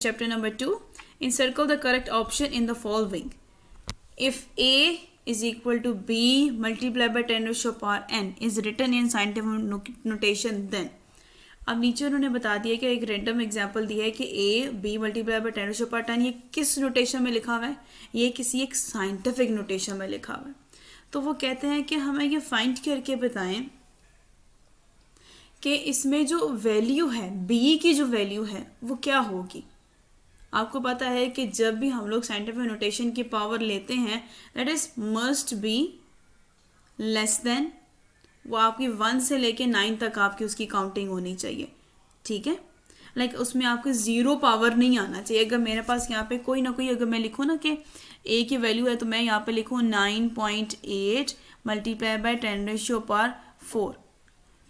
Chapter number 2. Encircle the correct option in the following. If A is equal to B multiplied by 10 raised to the power n is written in scientific notation, then अब नीचे उन्होंने बता दिया कि एक random example दिया है कि A B multiply by 10 raise to the power 10 ये किस नोटेशन में लिखा हुआ है, ये किसी एक साइंटिफिक नोटेशन में लिखा हुआ है। तो वो कहते हैं कि हमें ये फाइंड करके बताएं कि इसमें जो वैल्यू है B की जो वैल्यू है वो क्या होगी। आपको पता है कि जब भी हम लोग साइंटिफिक नोटेशन की पावर लेते हैं that is must be less than, वो आपकी 1 से लेके 9 तक आपकी उसकी काउंटिंग होनी चाहिए। ठीक है, लाइक उसमें आपके 0 पावर नहीं आना चाहिए। अगर मेरे पास यहाँ पे कोई ना कोई, अगर मैं लिखूँ ना कि ए की वैल्यू है तो मैं यहाँ पे लिखूँ 9.8 multiply by 10 raise to the power 4,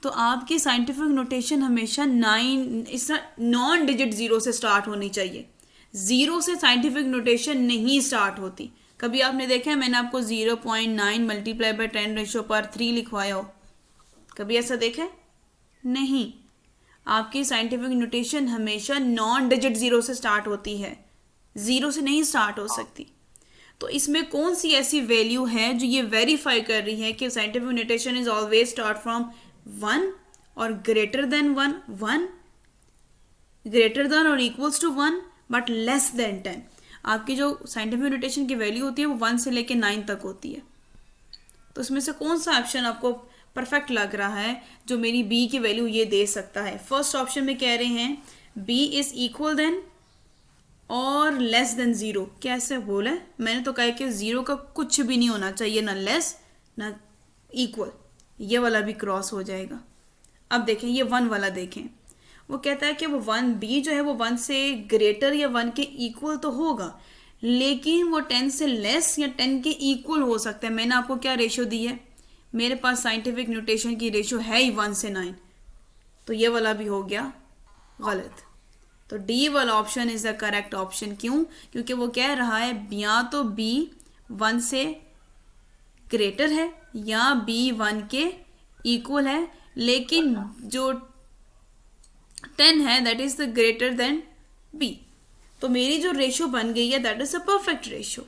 तो आपकी साइंटिफिक नोटेशन हमेशा 9 इस नॉन डिजिट 0 से स्टार्ट होनी चाहिए। 0 से साइंटिफिक नोटेशन नहीं स्टार्ट होती। कभी आपने देखा है मैंने आपको 0.9 multiply by 10 raise to the power 3 लिखवाया हो? कभी ऐसा देखा है? नहीं। आपकी साइंटिफिक नोटेशन हमेशा नॉन डिजिट 0 से स्टार्ट होती है, 0 से नहीं स्टार्ट हो सकती। तो इसमें कौन सी ऐसी वैल्यू है जो ये वेरीफाई कर रही है कि scientific notation is always start from 1 और ग्रेटर देन 1, 1 ग्रेटर देन और equals to 1 but less than 10। आपकी जो साइंटिफिक नोटेशन की वैल्यू होती है वो 1 से लेके 9 तक होती है। तो इसमें से कौन सा ऑप्शन आपको परफेक्ट लग रहा है जो मेरी बी की वैल्यू ये दे सकता है? फर्स्ट ऑप्शन में कह रहे हैं बी इज इक्वल देन और लेस देन 0। कैसे बोला है? मैंने तो कहा कि 0 का कुछ भी नहीं होना चाहिए, ना लेस ना इक्वल, ये वाला भी क्रॉस हो जाएगा। अब देखें ये 1 वाला देखें, वो कहता है कि वो 1 बी जो है वो 1 से ग्रेटर या 1 के इक्वल तो होगा, लेकिन वो 10 से लेस या 10 के इक्वल हो सकता है। मैंने आपको क्या रेशो दी है? मेरे पास साइंटिफिक नोटेशन की रेशो है ही 1 से 9, तो ये वाला भी हो गया गलत। तो डी वाला option is the correct option. क्यों? क्योंकि वो कह रहा है या तो बी 1 से ग्रेटर है या बी 1 के इक्वल है, लेकिन जो 10 है that is the greater than B. तो मेरी जो रेशो बन गई है that is a perfect ratio.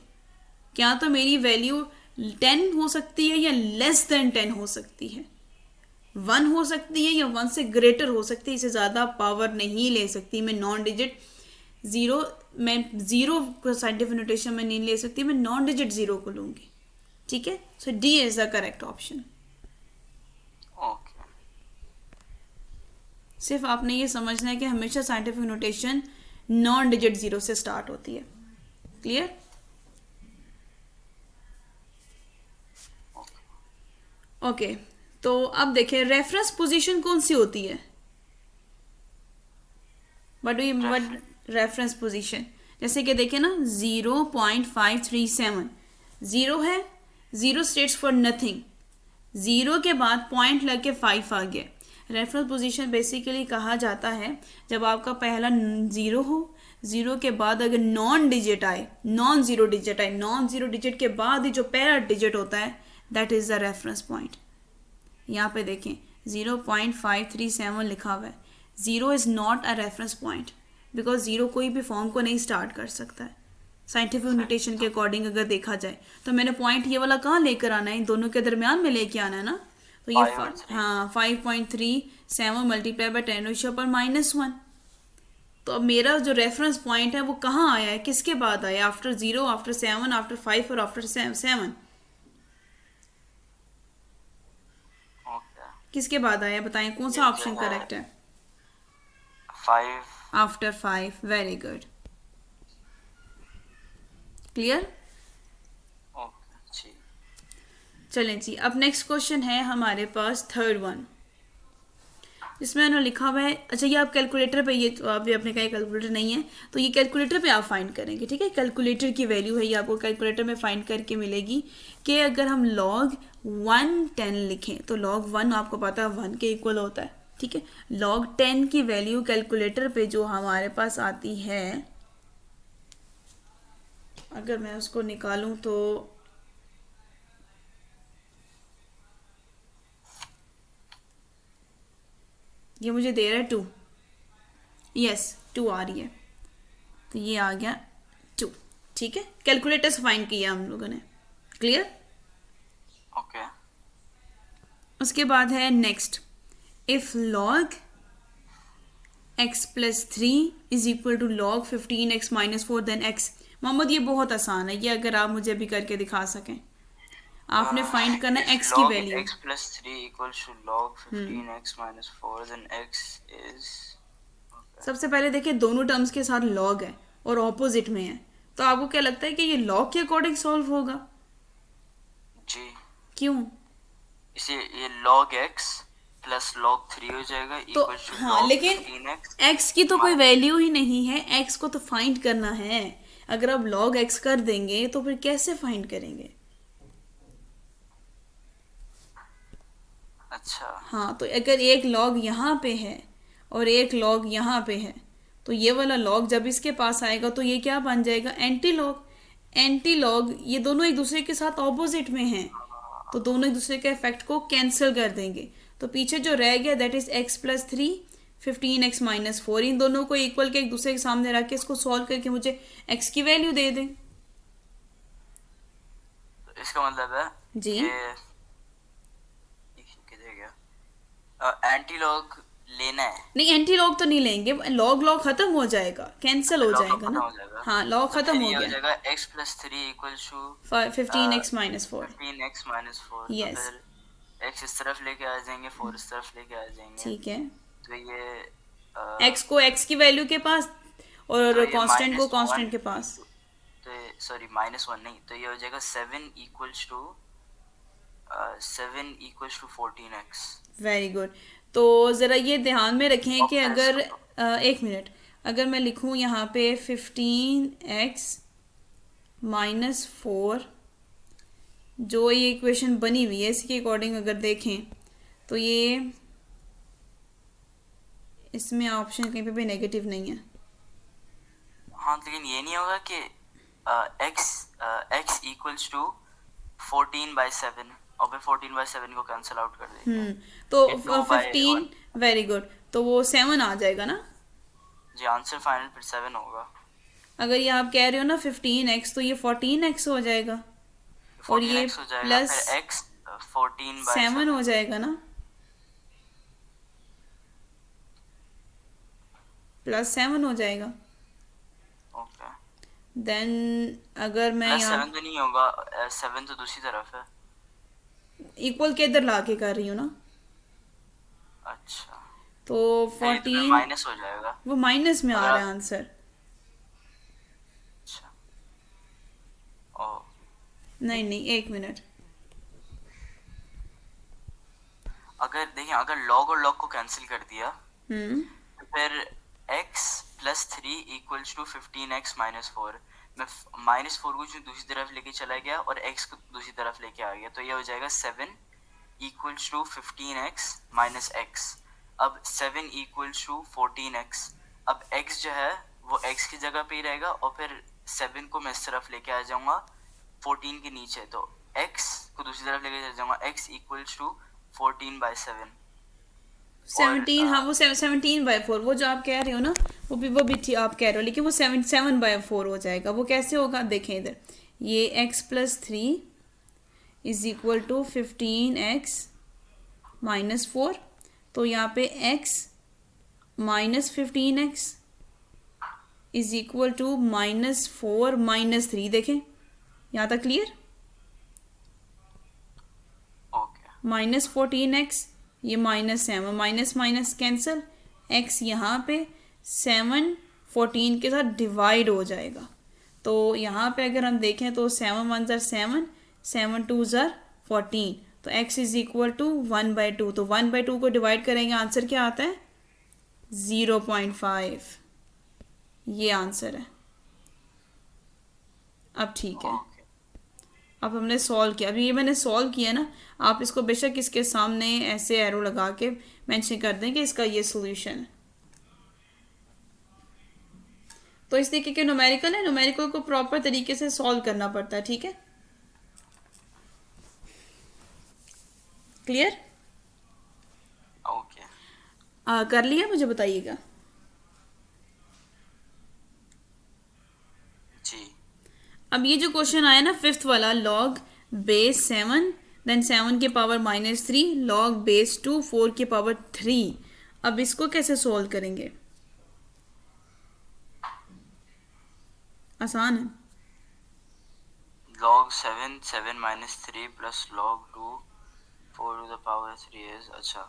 क्या तो मेरी वैल्यू 10 हो सकती है या लेस देन 10 हो सकती है, 1 हो सकती है या 1 से ग्रेटर हो सकती है, इससे ज़्यादा पावर नहीं ले सकती मैं। नॉन डिजिट 0 मैं 0 को साइंटिफिक नोटेशन में नहीं ले सकती, मैं नॉन डिजिट 0 को लूँगी। ठीक है, so D is the correct option. सिर्फ आपने ये समझना है कि हमेशा साइंटिफिक नोटेशन नॉन डिजिट 0 से स्टार्ट होती है। क्लियर? ओके, तो अब देखें रेफरेंस पोजीशन कौन सी होती है? बट रेफरेंस पोजीशन जैसे कि देखें ना 0.537 0 है, 0 स्टेट्स फॉर नथिंग, 0 के बाद पॉइंट लग के 5 आ गया। रेफरेंस पोजीशन बेसिकली कहा जाता है जब आपका पहला 0 हो, 0 के बाद अगर नॉन डिजिट आए, नॉन जीरो डिजिट आए, नॉन जीरो डिजिट के बाद ही जो पहला डिजिट होता है that is the reference point. यहाँ पे देखें 0.537 लिखा हुआ है। 0 is not a reference point because 0 कोई भी फॉर्म को नहीं स्टार्ट कर सकता है साइंटिफिक नोटेशन के अकॉर्डिंग। अगर देखा जाए तो मैंने पॉइंट ये वाला कहाँ लेकर आना है? इन दोनों के दरमियान में लेके आना है ना। तो ये 5.37 multiply by 10 raise to the power -1। तो अब मेरा जो रेफरेंस पॉइंट है वो कहाँ आया है, किसके बाद आया? आफ्टर 0, आफ्टर 7, आफ्टर 5 और आफ्टर 7 किसके बाद आया? बताएं कौन सा ऑप्शन करेक्ट है? 5 आफ्टर 5। Very good, clear? चलें जी, अब नेक्स्ट क्वेश्चन है हमारे पास थर्ड वन, इसमें ना लिखा हुआ है। अच्छा, ये आप कैलकुलेटर पे, ये तो आप अपने कहीं कैलकुलेटर नहीं है तो ये कैलकुलेटर पे आप फाइंड करेंगे। ठीक है, कैलकुलेटर की वैल्यू है ये आपको कैलकुलेटर में फाइंड करके मिलेगी कि अगर हम log 110 लिखें तो log 1 आपको पता है 1 के इक्वल होता है। ठीक है, log 10 की वैल्यू कैलकुलेटर पे जो हमारे पास आती है, अगर मैं उसको निकालूं तो ये मुझे दे रहा है 2, यस 2 आ रही है। तो ये आ गया 2। ठीक है, कैलकुलेटर से फाइंड किया हम लोगों ने। क्लियर? ओके। उसके बाद है next, if log x plus 3 is equal to log 15x minus 4 then x। Mohammad ये बहुत आसान है, ये अगर आप मुझे भी करके दिखा सकें। आपने फाइंड करना है x की log value. x plus 3 equals to log 15x minus 4 then x is सबसे पहले देखिए दोनों टर्म्स के साथ log है और ऑपोजिट में है, तो आपको क्या लगता है कि ये log के अकॉर्डिंग सॉल्व होगा? जी, क्यों? इसे ये log x प्लस log 3 हो जाएगा तो equals to हाँ, log लेकिन 15x x की तो कोई वैल्यू ही नहीं है, x को तो फाइंड करना है। अगर आप log x कर देंगे तो फिर कैसे फाइंड करेंगे? अच्छा। हाँ, तो अगर एक log यहाँ पे है और एक log यहाँ पे है, तो ये वाला log जब इसके पास आएगा तो ये क्या बन जाएगा? Anti log. एंटी लॉग ये दोनों एक दूसरे के साथ ऑपोजिट में हैं, तो दोनों एक दूसरे के इफेक्ट को कैंसिल कर देंगे। तो पीछे जो रह गया that is x plus 3 15x minus 4, इन दोनों को इक्वल के एक दूसरे के सामने रख के इसको सॉल्व करके मुझे x की वैल्यू दे दें। तो इसका मतलब है जी। ये किधर गया? एंटी लॉग लेना है। नहीं, एंटी लॉग तो नहीं लेंगे, लॉग लॉग खत्म हो जाएगा, कैंसिल हो log जाएगा खत्म ना। हो जाएगा। हाँ, लॉग तो खत्म फिर हो ये हो गया। जाएगा x plus 3 equals to 15x minus 4। 15x minus 4। तो Yes. फिर x इस तरफ लेके आ जाएंगे, 4 इस तरफ लेके आ जाएंगे। ठीक है, तो ये x को x की वैल्यू के पास और तो ये कांस्टेंट को -1 कांस्टेंट के पास। तो सॉरी -1 नहीं, तो ये हो जाएगा 7 equals to 14x। Very good. तो ज़रा ये ध्यान में रखें कि और अगर प्लस एक मिनट, अगर मैं लिखूं यहाँ पे 15x माइनस 4, जो ये इक्वेशन बनी हुई है इसके अकॉर्डिंग अगर देखें तो ये इसमें ऑप्शन कहीं पे भी नेगेटिव नहीं है। हाँ, लेकिन ये नहीं होगा कि x equals to 14/7 और फिर 14/7 को कैंसिल आउट कर देंगे। तो ये 2/1। 15, वेरी गुड, तो वो 7 आ जाएगा ना। जी, आंसर फाइनल फिर 7 होगा। अगर ये आप कह रहे हो ना 15x, तो ये 14x हो जाएगा और ये 14x हो जाएगा, प्लस फिर x 14/7 7 हो जाएगा ना, प्लस 7 हो जाएगा। ओके। देन अगर मैं प्लस यहाँ 7 तो नहीं होगा, 7 तो दूसरी तरफ है। इक्वल के इधर ला के कर रही हूँ ना, अच्छा, तो फिर ये तो फिर 14 माइनस हो जाएगा। वो माइनस में आ अगर रहा है आप- आंसर। अच्छा, ओ नहीं नहीं, एक मिनट, अगर देखिए, अगर log और log को कैंसिल कर दिया तो फिर x plus 3 equals to 15x minus 4। मैं -4 को जो दूसरी तरफ लेके चला गया और x को दूसरी तरफ लेके आ गया, तो ये हो जाएगा 7 equals to 15x minus x। अब 7 equals to 14x। अब x जो है वो x की जगह पे ही रहेगा और फिर 7 को मैं इस तरफ लेके आ जाऊंगा 14 के नीचे, तो x को दूसरी तरफ लेके चला जाऊंगा, x equals to 14/7। 17, हाँ वो 17/4, वो जो आप कह रहे हो ना वो भी ठीक आप कह रहे हो, लेकिन वो 7/4 हो जाएगा। वो कैसे होगा देखें इधर, ये x plus 3 is equal to 15x minus 4, तो यहाँ पे x minus 15x is equal to -4 minus 3। देखें यहाँ तक क्लियर? ओके, -14x, ये -7, माइनस माइनस कैंसिल, x यहाँ पे 7 14 के साथ डिवाइड हो जाएगा। तो यहाँ पे अगर हम देखें तो 7 1 7, 7 2 14, तो x इज इक्वल टू 1/2। तो 1/2 को डिवाइड करेंगे, आंसर क्या आता है? 0.5। ये आंसर है। अब ठीक है, ओके। अब हमने सॉल्व किया। अभी ये मैंने सॉल्व किया ना, आप इसको बेशक इसके सामने ऐसे एरो लगा के मेंशन कर दें कि इसका ये सॉल्यूशन है। तो इस तरीके के न्यूमेरिकल है, न्यूमेरिकल को प्रॉपर तरीके से सॉल्व करना पड़ता है। ठीक है, क्लियर? ओके, कर लिया, मुझे बताइएगा। जी अब ये जो क्वेश्चन आया ना फिफ्थ वाला, लॉग बेस 7 देन 7 के पावर -3 लॉग बेस 2 4 के पावर 3, अब इसको कैसे सोल्व करेंगे? आसान है। log 7 7 minus 3 plus log 2 4 to the power 3 is, अच्छा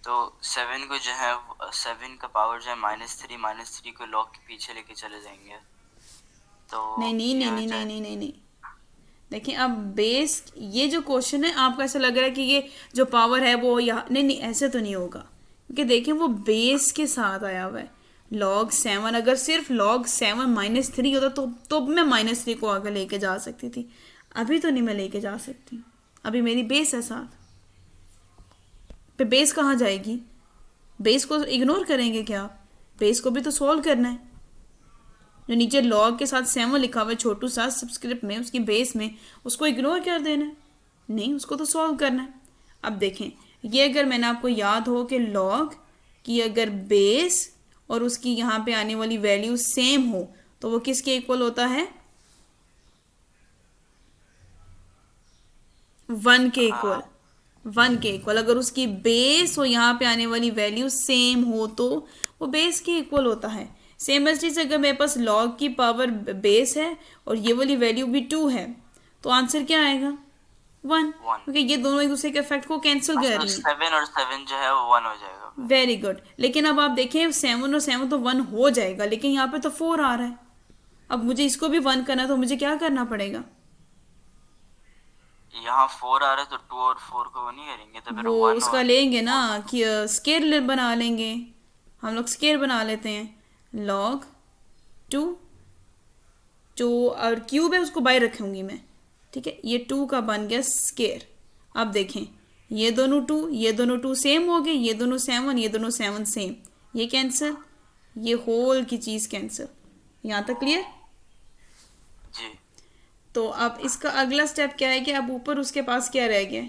तो 7 को जो है 7 का पावर जो है -3 को log के पीछे लेके चले जाएंगे तो नहीं नहीं ये नहीं हो नहीं नहीं जाए। नहीं नहीं नहीं, देखिए अब बेस, ये जो क्वेश्चन है आपको ऐसा लग रहा है कि ये जो पावर है वो यहाँ, नहीं नहीं ऐसे तो नहीं होगा, क्योंकि देखिए वो बेस के साथ आया हुआ है। लॉग 7, अगर सिर्फ लॉग 7 -3 होता तो मैं -3 को आगे लेके जा सकती थी, अभी तो नहीं मैं लेके जा सकती, अभी मेरी बेस है साथ। पे बेस कहाँ जाएगी? बेस को इग्नोर करेंगे क्या? बेस को भी तो सॉल्व करना है। जो नीचे लॉग के साथ 7 लिखा हुआ है छोटू सा सब्सक्रिप्ट में, उसकी बेस में, उसको इग्नोर कर देना है? नहीं, उसको तो सॉल्व करना है। अब देखें, ये अगर मैंने आपको याद हो कि लॉग की अगर बेस और उसकी यहाँ पे आने वाली वैल्यू सेम हो तो वो किसके इक्वल होता है? 1 के इक्वल। 1 के इक्वल, अगर उसकी बेस और यहाँ पे आने वाली वैल्यू सेम हो तो वो बेस के इक्वल होता है। सेम एज चीज, अगर मेरे पास लॉग की पावर बेस है और ये वाली वैल्यू भी 2 है तो आंसर क्या आएगा? 1, क्योंकि ये दोनों एक दूसरे के इफेक्ट को कैंसिल कर रही हैं। 7 और 7 जो है वो 1 हो जाएगा। Very good. लेकिन अब आप देखें 7 और 7 तो 1 हो जाएगा, लेकिन यहाँ पे तो 4 आ रहा है। अब मुझे इसको भी 1 करना है तो मुझे क्या करना पड़ेगा? यहाँ 4 आ रहा है तो 2 और 4 को वो नहीं करेंगे तो फिर वो 1 उसका और लेंगे ना कि स्केयर बना लेंगे, हम लोग स्केयर बना लेते हैं। लॉग 2 जो और क्यूब है उसको बाय रखूंगी मैं, ठीक है, ये 2 का बन गया स्केयर। अब देखें, ये दोनों 2 ये दोनों 2 सेम हो गए, ये दोनों 7 ये दोनों 7 सेम, ये कैंसिल, ये होल की चीज़ कैंसिल। यहाँ तक क्लियर? जी तो अब इसका अगला स्टेप क्या है कि अब ऊपर उसके पास क्या रह गया?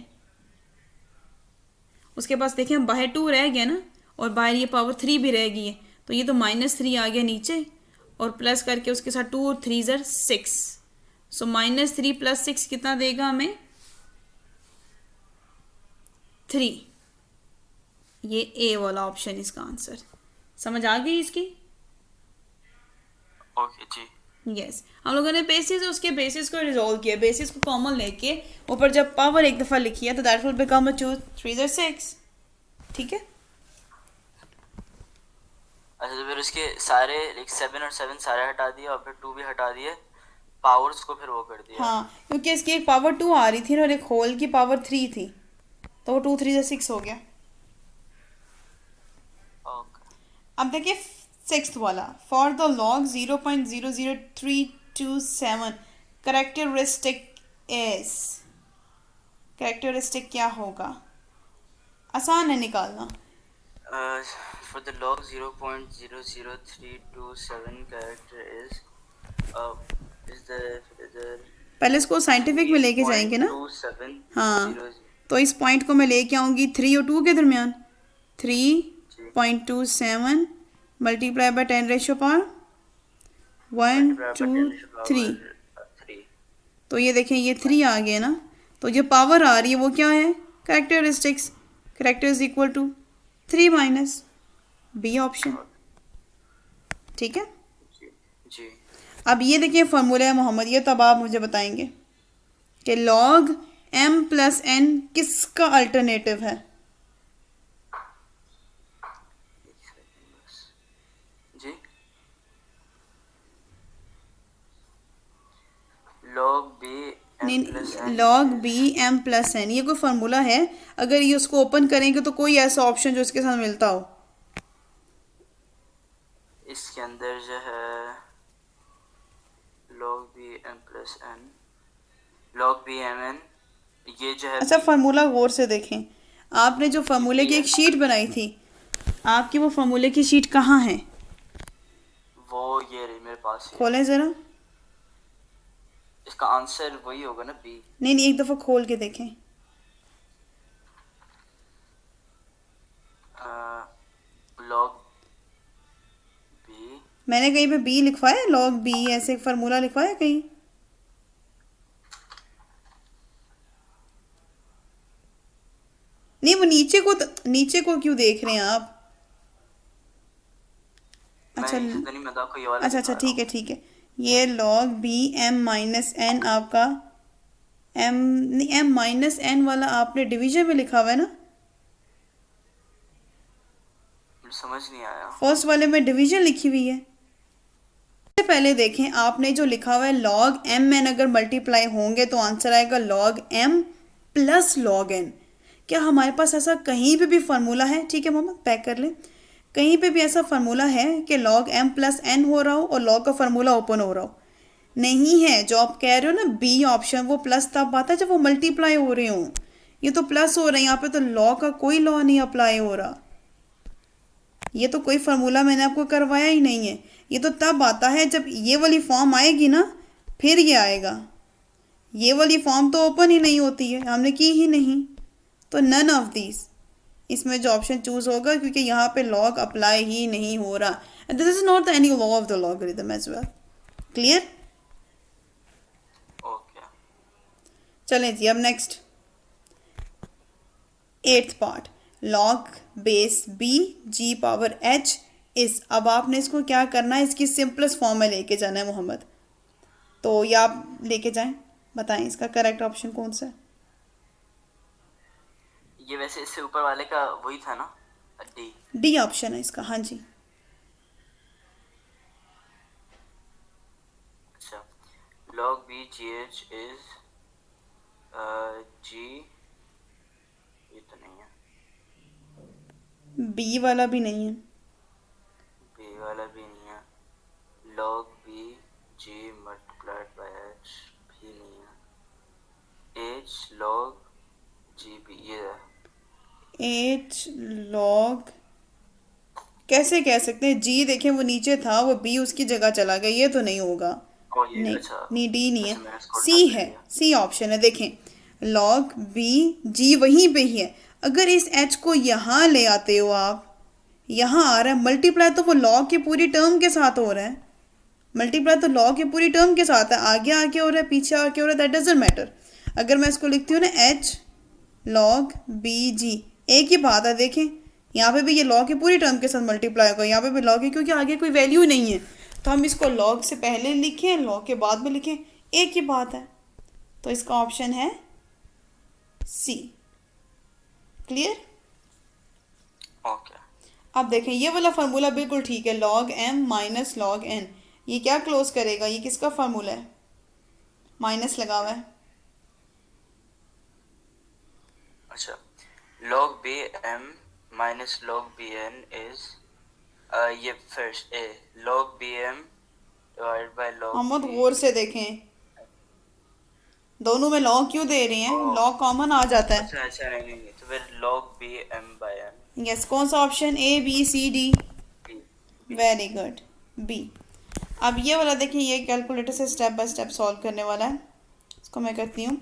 उसके पास देखें बाहर 2 रह गया ना, और बाहर ये पावर 3 भी रह गई है, तो ये तो -3 आ गया नीचे, और प्लस करके उसके साथ 2 और 3 ज़र 6, सो -3 + 6 कितना देगा हमें? 3। ये ए वाला ऑप्शन इसका आंसर। समझ आ गई इसकी? ओके जी यस, हम लोगों ने बेसिस, उसके बेसिस को रिजॉल्व किया, बेसिस को कॉमन लेके ऊपर जब पावर एक दफ़ा लिखी है तो दैट विल बिकम 2 3 ज़र 6, ठीक है। अच्छा तो फिर उसके सारे 7 और 7 सारे हटा दिए और फिर 2 भी हटा दिए, पावर्स को फिर वो कर दिया। हाँ, क्योंकि इसकी एक पावर 2 आ रही थी और एक होल की पावर 3 थी, तो वो 2 3 ज़र 6 हो गया। ओके अब देखिए सिक्स्थ वाला, for the log 0.00327 characteristic is, characteristic क्या होगा? आसान है निकालना। for the log 0.00327 character is the पहले इसको साइंटिफिक में लेके जाएंगे ना। 3.2700 हाँ, तो इस पॉइंट को मैं लेके आऊंगी 3 और 2 के दरमियान, 3.27 मल्टीप्लाई बाय 10⁻⁴ 1 2 3, तो ये देखें ये 3 आ गया ना, तो जो पावर आ रही है वो क्या है? Characteristics, character is equal to 3 minus B option, ठीक है। जी अब ये देखिए फॉर्मूला है मोहम्मद, ये तो अब आप मुझे बताएंगे कि log m + n किसका अल्टरनेटिव है? जी log b नहीं, m plus n log b m + n, ये कोई फार्मूला है, अगर ये उसको ओपन करेंगे तो कोई ऐसा ऑप्शन जो इसके साथ मिलता हो? इसके अंदर जो है log b m plus n log b m n ये जो है अच्छा फार्मूला गौर से देखें, आपने जो फार्मूले की एक शीट बनाई थी, आपकी वो फार्मूले की शीट कहाँ है? वो ये रही मेरे पास ही है। खोलें ज़रा। इसका आंसर वही होगा ना बी। नहीं नहीं, एक दफ़ा खोल के देखें। log b मैंने कहीं पे बी लिखवाया है, लॉग बी ऐसे फार्मूला लिखवाया है कहीं? नहीं, वो नीचे को क्यों देख रहे हैं आप? मैं अच्छा नीचे तो नहीं, मैं तो आपको ये वाला अच्छा अच्छा, दिखा रहा ठीक है हूँ। ठीक है। ये log B M minus N आपका, एम नहीं, एम माइनस एन वाला आपने डिवीजन में लिखा हुआ है ना? मुझे समझ नहीं आया। फर्स्ट वाले में डिवीजन लिखी हुई है। सबसे पहले देखें, आपने जो लिखा हुआ है लॉग एम एन अगर मल्टीप्लाई होंगे तो आंसर आएगा log M plus log N. क्या हमारे पास ऐसा कहीं पे भी फार्मूला है? ठीक है मोहम्मद, पैक कर ले। कहीं पे भी ऐसा फार्मूला है कि लॉग एम प्लस एन हो रहा हो और लॉग का फार्मूला ओपन हो रहा हो? नहीं है। जो आप कह रहे हो ना बी ऑप्शन, वो प्लस तब आता है जब वो मल्टीप्लाई हो रहे हो। ये तो प्लस हो रहे हैं यहाँ पे, तो लॉ का कोई लॉ नहीं अप्लाई हो रहा। ये तो कोई फार्मूला मैंने आपको करवाया ही नहीं है। ये तो तब आता है जब ये वाली फॉर्म आएगी ना, फिर ये आएगा। ये वाली फॉर्म तो ओपन ही नहीं होती है, हमने की ही नहीं, तो नन ऑफ दीज इसमें जो ऑप्शन चूज होगा, क्योंकि यहाँ पे लॉग अप्लाई ही नहीं हो रहा। And this is not any law of the logarithm as well. Clear? Okay. चलें जी, अब next 8th part, log base B G power H is. अब आपने इसको क्या करना है, इसकी सिंपलेस्ट फॉर्म में लेके जाना है मोहम्मद। तो ये आप लेके जाएं, बताएं इसका करेक्ट ऑप्शन कौन सा है? ये वैसे इससे ऊपर वाले का वही था ना, डी। डी ऑप्शन है इसका, हाँ जी। अच्छा, log b gh is g, ये तो नहीं है, बी वाला भी नहीं है। b वाला भी नहीं है, log b g multiplied by h भी नहीं है, h log g b ये है। एच लॉग कैसे कह सकते हैं? जी देखें वो नीचे था, वो बी उसकी जगह चला गया, ये तो नहीं होगा। ओ ये नहीं अच्छा, नहीं, डी नहीं है, अच्छा मैंने इसको उल्टा सी कर है। दिया। सी ऑप्शन है, देखें लॉग बी जी वहीं पे ही है। अगर इस एच को यहाँ ले आते हो आप, यहाँ आ रहा है मल्टीप्लाई, तो वो लॉग की पूरी टर्म के साथ हो रहा है। मल्टीप्लाई तो लॉग की पूरी टर्म के साथ है, आगे आके हो रहा है पीछे आके हो रहा है, दैट डजंट मैटर। अगर मैं इसको लिखती हूँ ना एच लॉग बी जी, एक ही बात है। देखें यहाँ पे भी ये लॉग की पूरी टर्म के साथ मल्टीप्लाई होगा, यहाँ पे भी लॉग है, क्योंकि आगे कोई वैल्यू नहीं है। तो हम इसको लॉग से पहले लिखें, लॉग के बाद में लिखें, एक ही बात है। तो इसका ऑप्शन है सी। क्लियर? ओके, अब देखें ये वाला फार्मूला बिल्कुल ठीक है, log M minus log N. ये क्या क्लोज करेगा? ये किसका फार्मूला है? माइनस लगा हुआ है। अच्छा, log b m minus log b n is ये first A log b m divided by log मोहम्मद b। गौर से देखें, दोनों में लॉग क्यों दे रहे हैं? ओ, लॉग कॉमन आ जाता है। अच्छा अच्छा, नहीं नहीं नहीं, तो फिर log b m by n। Yes, कौन सा option? A B C D? b b। Very good, B. अब ये वाला देखिए, ये कैलकुलेटर से स्टेप बाय स्टेप सॉल्व करने वाला है। इसको मैं करती हूँ।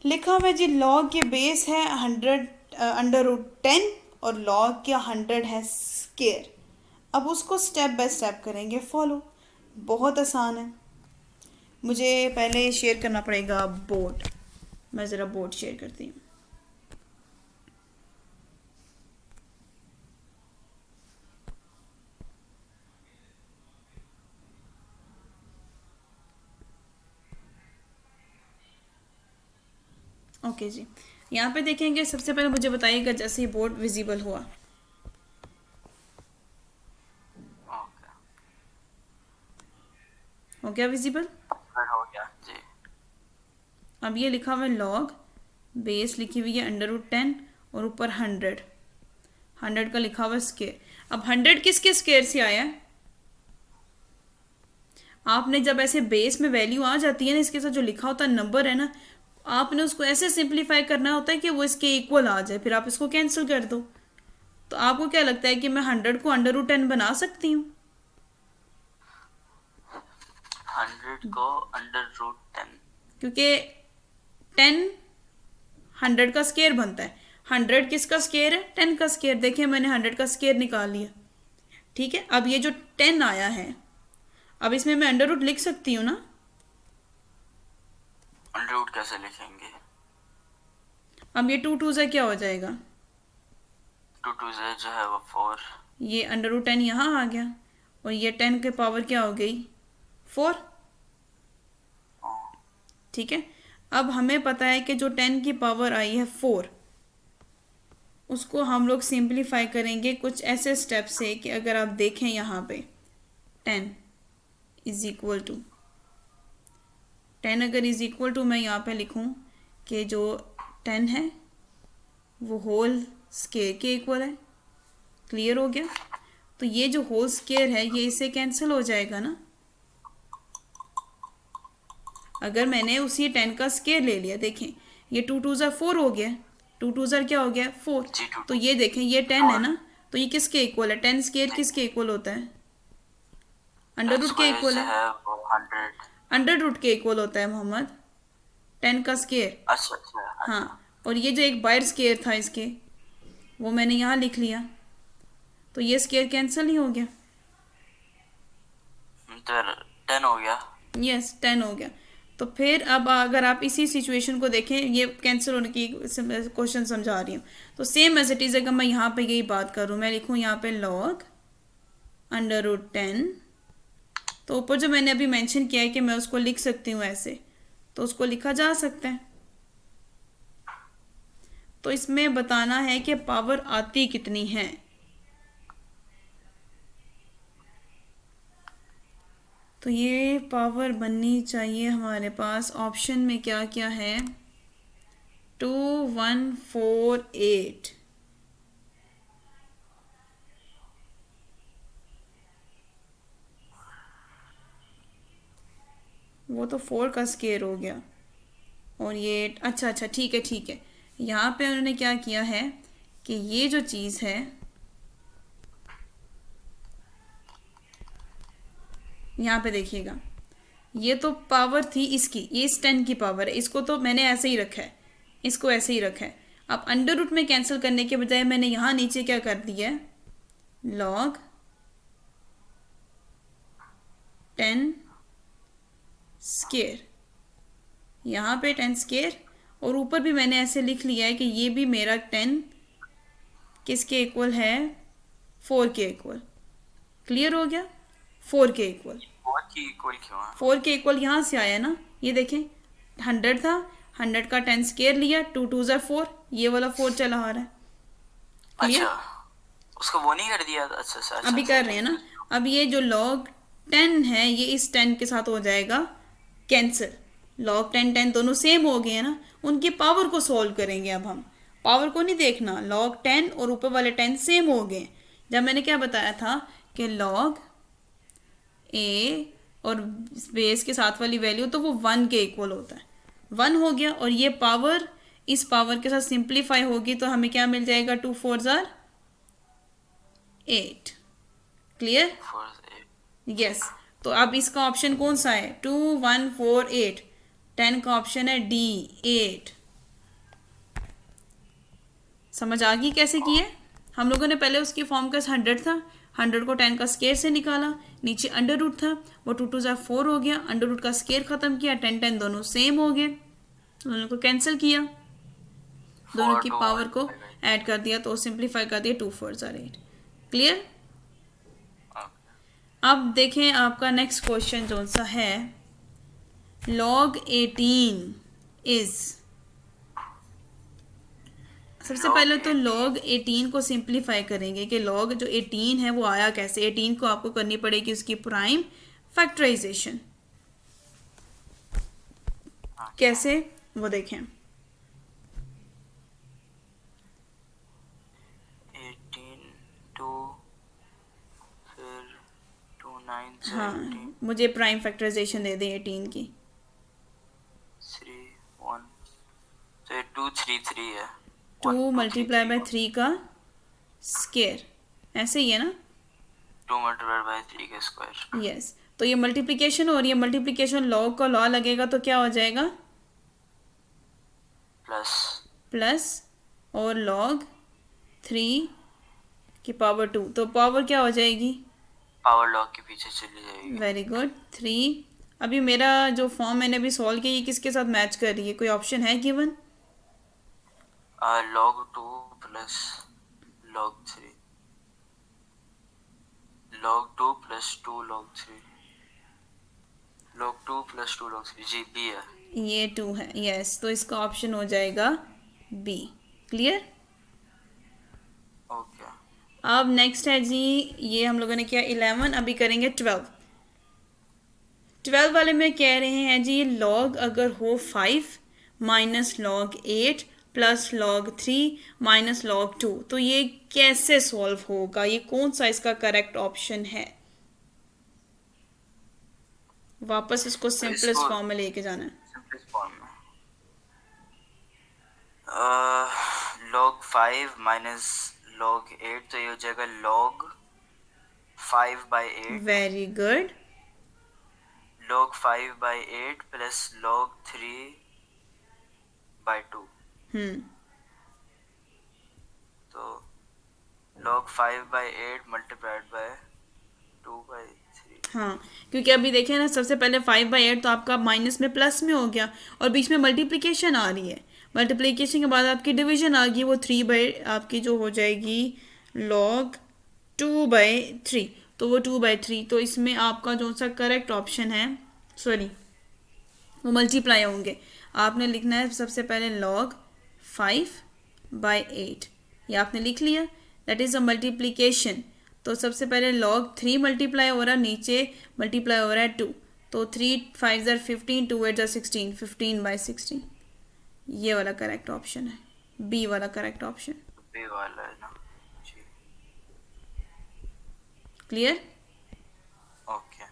लिखा हुआ है जी लॉग के बेस है 100 √10 और लॉग के 100 है स्केयर। अब उसको स्टेप बाय स्टेप करेंगे फॉलो, बहुत आसान है। मुझे पहले शेयर करना पड़ेगा बोर्ड, मैं ज़रा बोर्ड शेयर करती हूँ। ओके जी, यहाँ पे देखेंगे। सबसे पहले मुझे बताइएगा जैसे ही बोर्ड विजिबल हुआ। ओके, हो गया विजिबल? फिर हो गया जी। अब ये लिखा हुआ है लॉग, बेस लिखी हुई है √10 और ऊपर 100 का लिखा हुआ है स्केयर। अब 100 किसके स्केयर से आया है? आपने जब ऐसे बेस में वैल्यू आ जाती है ना, इसके साथ जो लिखा होता है नंबर है ना, आपने उसको ऐसे सिंप्लीफाई करना होता है कि वो इसके इक्वल आ जाए, फिर आप इसको कैंसिल कर दो। तो आपको क्या लगता है कि मैं 100 को √10 बना सकती हूँ? 100 को √10, क्योंकि 10 100 का स्केयर बनता है। 100 किसका स्केयर है? 10 का स्केयर। देखिए मैंने 100 का स्केयर निकाल लिया, ठीक है, अब ये जो 10 आया है, अब इसमें मैं अंडर रूट लिख सकती हूँ ना? अंडर रूट कैसे लिखेंगे? अब ये 2 2 से क्या हो जाएगा? 2 2 से जो है वो 4। ये अंडर रूट 10 यहाँ आ गया और ये 10 के पावर क्या हो गई? 4। ठीक है, अब हमें पता है कि जो 10 की पावर आई है 4, उसको हम लोग सिंप्लीफाई करेंगे कुछ ऐसे स्टेप से कि अगर आप देखें यहाँ पे 10 इज इक्वल टू 10, अगर इज इक्वल टू मैं यहाँ पे लिखूँ कि जो 10 है वो होल स्केयर के इक्वल है। क्लियर हो गया? तो ये जो होल स्केयर है ये इससे कैंसिल हो जाएगा ना। अगर मैंने उसी 10 का स्केयर ले लिया, देखें ये 2 2 ज़ा 4 हो गया, 2 2 ज़ा क्या हो गया? 4। तो ये देखें ये 10 है ना, तो ये किसके इक्वल है? 10 स्केयर किसके इक्वल होता है? अंडर रूट के इक्वल है। अंडर रूट के इक्वल होता है मोहम्मद 10 का स्केयर। अच्छा। हाँ, और ये जो एक बाहर स्केयर था इसके, वो मैंने यहाँ लिख लिया, तो ये स्केयर कैंसिल नहीं हो गया? तो 10 हो गया। यस, 10 हो गया। तो फिर अब अगर आप इसी सिचुएशन को देखें, ये कैंसिल होने की क्वेश्चन समझा रही हूँ, तो सेम एज इट इज़ अगर मैं यहाँ पे यही बात करूँ, मैं लिखूँ यहाँ पे लॉग अंडर रूट 10, तो ऊपर जो मैंने अभी मेंशन किया है कि मैं उसको लिख सकती हूँ ऐसे, तो उसको लिखा जा सकता है। तो इसमें बताना है कि पावर आती कितनी है। तो ये पावर बननी चाहिए हमारे पास, ऑप्शन में क्या क्या है? 2148। वो तो 4 का स्केयर हो गया, और ये अच्छा ठीक है। यहाँ पे उन्होंने क्या किया है कि ये जो चीज़ है, यहाँ पे देखिएगा, ये तो पावर थी इसकी, ये इस 10 की पावर है, इसको तो मैंने ऐसे ही रखा है, इसको ऐसे ही रखा है। अब अंडर रूट में कैंसिल करने के बजाय मैंने यहाँ नीचे क्या कर दिया है? लॉग 10 स्केयर, यहाँ पे 10 स्केयर, और ऊपर भी मैंने ऐसे लिख लिया है कि ये भी मेरा 10 किसके इक्वल है? 4 के इक्वल। क्लियर हो गया? 4 के इक्वल। 4 के इक्वल क्यों है? 4 के इक्वल यहाँ से आया ना, ये देखें 100 था, 100 का 10 स्केयर लिया, 2 2 ज़ा 4, ये वाला 4 चला आ रहा है। क्लियर? अच्छा, उसको वो नहीं कर दिया? अच्छा अभी कर रहे हैं ना। अब ये जो लॉग 10 है ये इस 10 के साथ हो जाएगा कैंसिल। लॉग 10 10 दोनों सेम हो गए हैं ना, उनकी पावर को सॉल्व करेंगे। अब हम पावर को नहीं देखना, लॉग 10 और ऊपर वाले 10 सेम हो गए। जब मैंने क्या बताया था कि लॉग ए और बेस के साथ वाली वैल्यू तो वो 1 के इक्वल होता है, 1 हो गया, और ये पावर इस पावर के साथ सिंप्लीफाई होगी तो हमें क्या मिल जाएगा? 2 4 ज़ा 8। क्लियर? यस। तो अब इसका ऑप्शन कौन सा है? 2148। 10 का ऑप्शन है डी, 8। समझ आ गई कैसे की है? हम लोगों ने पहले उसकी फॉर्म का 100 था, 100 को 10 का स्केयर से निकाला, नीचे अंडर रूट था, वो 2 2 ज़ा 4 हो गया, अंडर रूट का स्केयर खत्म किया, 10 10 दोनों सेम हो गए, दोनों को कैंसिल किया, दोनों की पावर को ऐड कर दिया, तो सिंप्लीफाई कर दिया, 2 4 ज़ा 8। क्लियर? अब देखें आपका नेक्स्ट क्वेश्चन जो सा है, log 18 इज, सबसे पहले तो log 18 को सिंप्लीफाई करेंगे कि log जो 18 है वो आया कैसे। 18 को आपको करनी पड़ेगी उसकी प्राइम फैक्टराइजेशन। कैसे वो देखें। 18 2 फिर 2 9 हाँ, 17 मुझे प्राइम फैक्टराइजेशन दे दें 18 की। 3 1, तो ये 2 3 3 है। 2 मल्टीप्लाई बाय 3 का स्केयर, ऐसे ही है ना? 2 मल्टीप्लाई बाय 3 का स्क्वायर। यस। तो ये मल्टीप्लिकेशन और ये मल्टीप्लिकेशन लॉग का लॉ लगेगा तो क्या हो जाएगा? प्लस और log 3 की पावर 2, तो पावर क्या हो जाएगी? पावर लॉग के पीछे चली जाएगी। Very good. 3। अभी मेरा जो फॉर्म मैंने अभी सॉल्व किया ये किसके साथ मैच कर रही है? कोई ऑप्शन है given? log 2 plus log 3, log 2 plus 2 log 3, log 2 plus 2 log 3, जी बी है। ये 2 है, यस। तो इसका ऑप्शन हो जाएगा बी। क्लियर? ओके, अब नेक्स्ट है जी, ये हम लोगों ने किया 11, अभी करेंगे 12। 12 वाले में कह रहे हैं जी लॉग अगर हो 5 minus log 8 plus log 3 minus log 2, तो ये कैसे सॉल्व होगा? ये कौन सा इसका करेक्ट ऑप्शन है? वापस इसको सिंपलेस्ट फॉर्म में लेके जाना है। सिंपलेस्ट फॉर्म में log 5 माइनस log 8, तो ये हो जाएगा log 5 by 8, very good. log 5 by 8 plus log 3 by 2, तो log 5 by 8 multiplied by 2 by 3। हाँ, क्योंकि अभी देखें ना, सबसे पहले 5/8 तो आपका माइनस में प्लस में हो गया, और बीच में मल्टीप्लिकेशन आ रही है। मल्टीप्लिकेशन के बाद आपकी डिवीजन आ गई, वो 3 आपकी जो हो जाएगी log 2/3, तो वो 2/3। तो इसमें आपका जो सा करेक्ट ऑप्शन है, सॉरी, वो मल्टीप्लाई होंगे। आपने लिखना है सबसे पहले log 5/8, ये आपने लिख लिया, दैट इज़ अ मल्टीप्लिकेशन। तो सबसे पहले log 3 मल्टीप्लाई हो रहा है, नीचे मल्टीप्लाई हो रहा है 2, तो 3 5 15, 2 8 16, 15/16। ये वाला करेक्ट ऑप्शन है, बी वाला करेक्ट ऑप्शन। बी वाला है ना जी। क्लियर? ओके,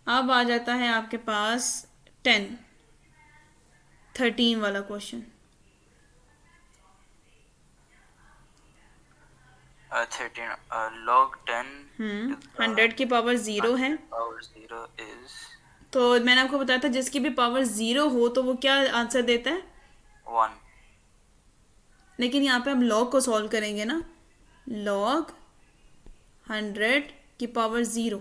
अब आ जाता है आपके पास 13 वाला क्वेश्चन। 13 log 10 100 की पावर 0 है, पावर 0 इज तो मैंने आपको बताया था जिसकी भी पावर 0 हो तो वो क्या आंसर देता है, 1। लेकिन यहाँ पे हम log को सॉल्व करेंगे ना, log 100 की पावर 0।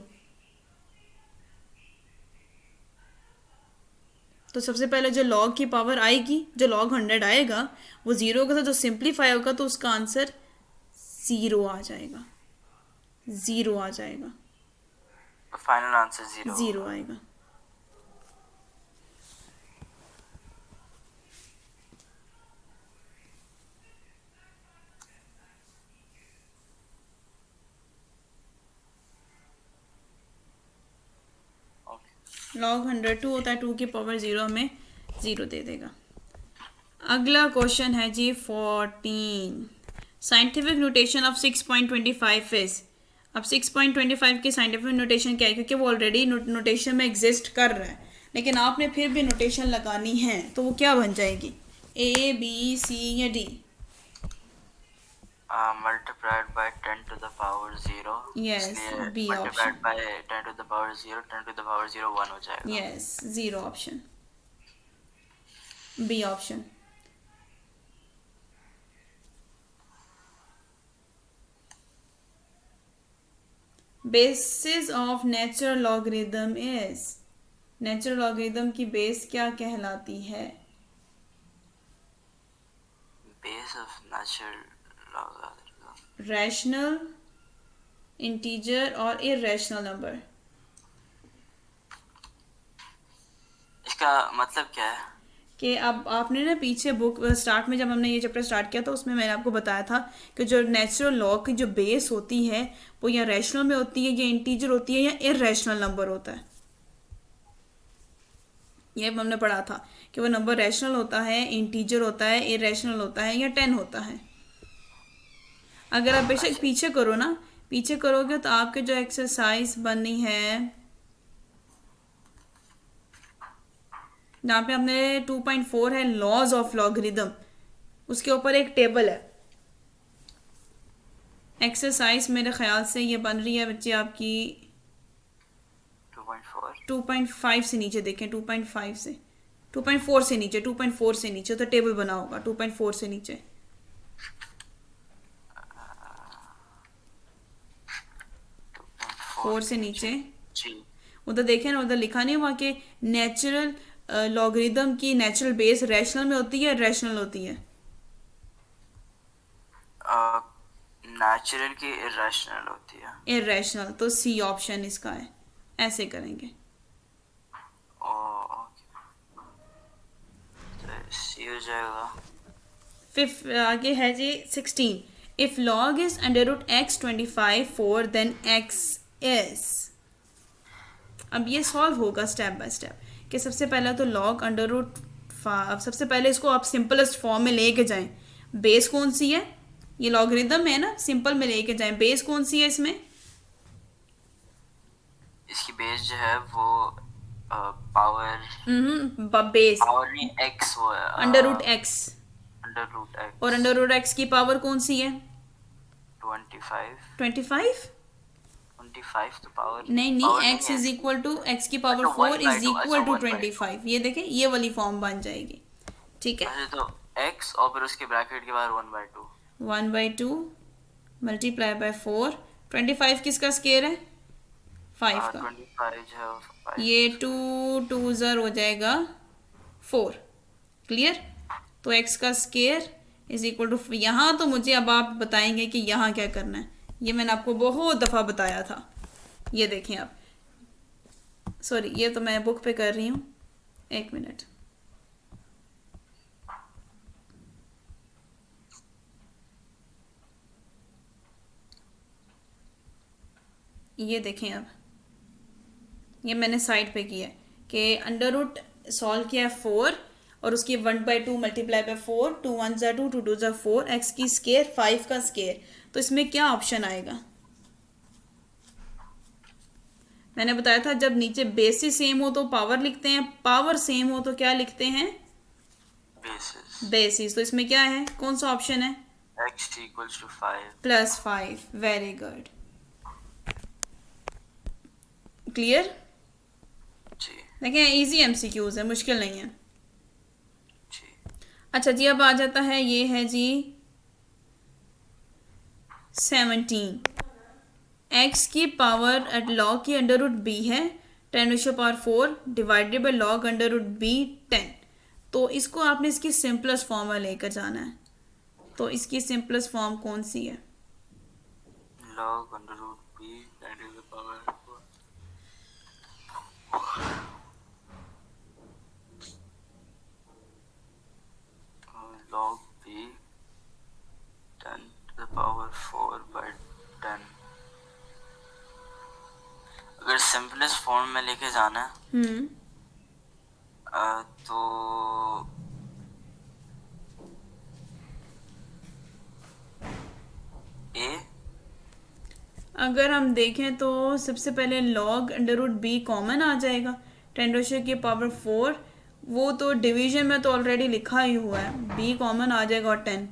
तो सबसे पहले जो log की पावर आएगी, जो log 100 आएगा, वो 0 के साथ जो सिंप्लीफाई होगा तो उसका आंसर 0 आ जाएगा, 0 आ जाएगा, फाइनल आंसर 0 0 आएगा। log 100 2 होता है, 2 की पावर 0 हमें 0 दे देगा। अगला क्वेश्चन है जी 14। Scientific notation of 6.25 is. अब 6.25 की साइंटिफिक नोटेशन क्या है? क्योंकि वो ऑलरेडी नोटेशन में एग्जिस्ट कर रहा है, लेकिन आपने फिर भी नोटेशन लगानी है, तो वो क्या बन जाएगी? A, B, C या D? Multiplied by 10 to the power 0। Yes, B option। Multiplied by 10 to the power 0, 10 to the power 0 1 हो जाएगा। Yes, 0 option, B option. Basis of natural logarithm is. Natural logarithm की base क्या कहलाती है? Base of natural logarithm, rational, integer और irrational number. इसका मतलब क्या है? कि अब आपने ना पीछे बुक स्टार्ट में जब हमने ये चैप्टर स्टार्ट किया था उसमें मैंने आपको बताया था कि जो नेचुरल लॉ की जो बेस होती है वो या रैशनल में होती है, या इंटीजर होती है, या इरेशनल नंबर होता है। ये हमने पढ़ा था कि वो नंबर रैशनल होता है, इंटीजर होता है, इरेशनल होता है, या 10 होता है। अगर आप बेशक पीछे करो ना, पीछे करोगे तो आपके जो एक्सरसाइज बननी है, जहाँ पे हमने 2.4 है लॉज ऑफ लॉगरिदम, उसके ऊपर एक टेबल है। एक्सरसाइज मेरे ख्याल से ये बन रही है बच्चे आपकी 2.5 से नीचे देखें, 2.5 से 2.4 से नीचे, 2.4 से नीचे तो टेबल बना होगा 2.4 से नीचे। 4 से नीचे जी उधर देखें ना, उधर लिखा नहीं हुआ कि नेचुरल लॉगरिदम की नेचुरल बेस रैशनल में होती है, रैशनल होती है? नेचुरल की इरेशनल होती है। इरेशनल, तो सी ऑप्शन इसका है। ऐसे करेंगे। ओके, तो सी हो जाएगा। फिफ्थ आगे है जी 16, if log is under root X 25 4 then X is. अब ये सॉल्व होगा स्टेप बाय स्टेप कि सबसे पहले तो लॉग अंडर रूट, सबसे पहले इसको आप सिंपलेस्ट फॉर्म में लेके जाएं। बेस कौन सी है? ये लॉगरिदम है ना, सिंपल में लेके जाएं। बेस कौन सी है इसमें? इसकी बेस जो है वो पावर बेस पावर नहीं एक्स वो है under root X, under root X और अंडर रूट एक्स की पावर कौन सी है? 25 25? 25 तो पावर नहीं, X is equal to X की पावर अच्छा, 4 1 by इज 2, इक्वल टू अच्छा, 1 by 25। ये देखें, ये वाली फॉर्म बन जाएगी। ठीक है, अच्छा, तो x और फिर उसके ब्रैकेट के बाद 1/2 1/2 मल्टीप्लाई बाय 4। 25 किसका स्केयर है? 5 का। 25 जो है 5। ये 2 2 ज़र हो जाएगा 4। क्लियर? तो x का स्केयर इज इक्वल टू, यहाँ तो मुझे अब आप बताएंगे कि यहाँ क्या करना है। ये मैंने आपको बहुत दफ़ा बताया था। ये देखें आप, सॉरी ये तो मैं बुक पे कर रही हूँ, 1 मिनट। ये देखें अब, ये मैंने साइड पे किया है कि अंडर रूट सॉल्व किया है 4 और उसकी 1/2 मल्टीप्लाई बाय 4, 2 1 ज़ा 2, 2 2 ज़ा 4, एक्स की स्केयर 5 का स्केयर। तो इसमें क्या ऑप्शन आएगा? मैंने बताया था जब नीचे बेसिस सेम हो तो पावर लिखते हैं, पावर सेम हो तो क्या लिखते हैं? बेसिस। बेसिस। तो इसमें क्या है, कौन सा ऑप्शन है? x equals to 5 +5। Very good, clear? जी देखें इजी एमसीक्यूज है, मुश्किल नहीं है। जी अच्छा जी, अब आ जाता है, ये है जी 17, एक्स की पावर एट लॉग की अंडर रूट बी है 10⁴ divided by log under root B 10। तो इसको आपने इसकी सिंपलेस्ट फॉर्म में लेकर जाना है। तो इसकी सिंपलेस्ट फॉर्म कौन सी है? log under root b that is the power 4 log b 10 to the power 4 by 10। अगर सिंपलेस्ट फॉर्म में लेके जाना है तो ए, अगर हम देखें तो सबसे पहले log under root B common आ जाएगा, 10⁴ वो तो डिवीजन में तो ऑलरेडी लिखा ही हुआ है, बी कॉमन आ जाएगा और 10।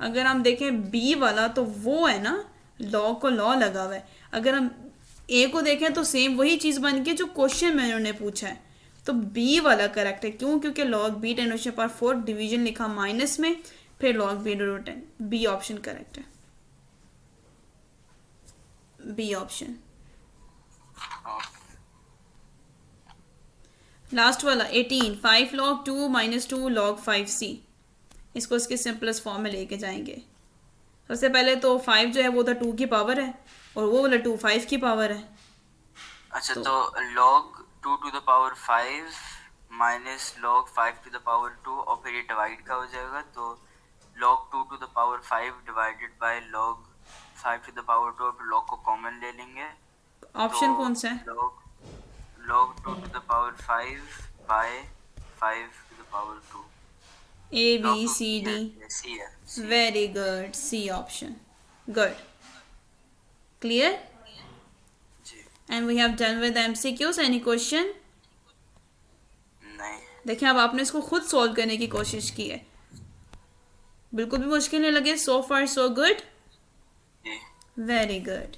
अगर हम देखें बी वाला तो वो है ना, लॉ को लॉ लगा हुआ है। अगर हम ए को देखें तो सेम वही चीज़ बन के जो क्वेश्चन में उन्होंने पूछा है। तो बी वाला करेक्ट है, क्यों? क्योंकि लॉग बी 10⁴ डिवीजन लिखा माइनस में, फिर log B √ 10। B option correct है, बी ऑप्शन। लास्ट वाला 18, 5 log 2 - 2 log 5c। इसको इसके सिंपलेस्ट फॉर्म में लेके जाएंगे। सबसे पहले तो 5 जो है वो तो 2 की पावर है, और वो वाला 2 5 की पावर है। अच्छा तो log 2 to the power 5 minus log 5 to the power 2 और फिर ये डिवाइड का हो जाएगा, तो log 2 to the power 5 divided by log 5 to the power 2 और फिर log को कॉमन ले लेंगे। ऑप्शन कौन सा है? log 2 to the power 5 by 5 to the power 2। A B C D। C है, very good, C option. Good, clear? जी and we have done with MCQs। Any question? नहीं। देखिए अब आपने इसको खुद सॉल्व करने की कोशिश की है, बिल्कुल भी मुश्किल नहीं लगे। सो फार सो गुड, जी वेरी गुड।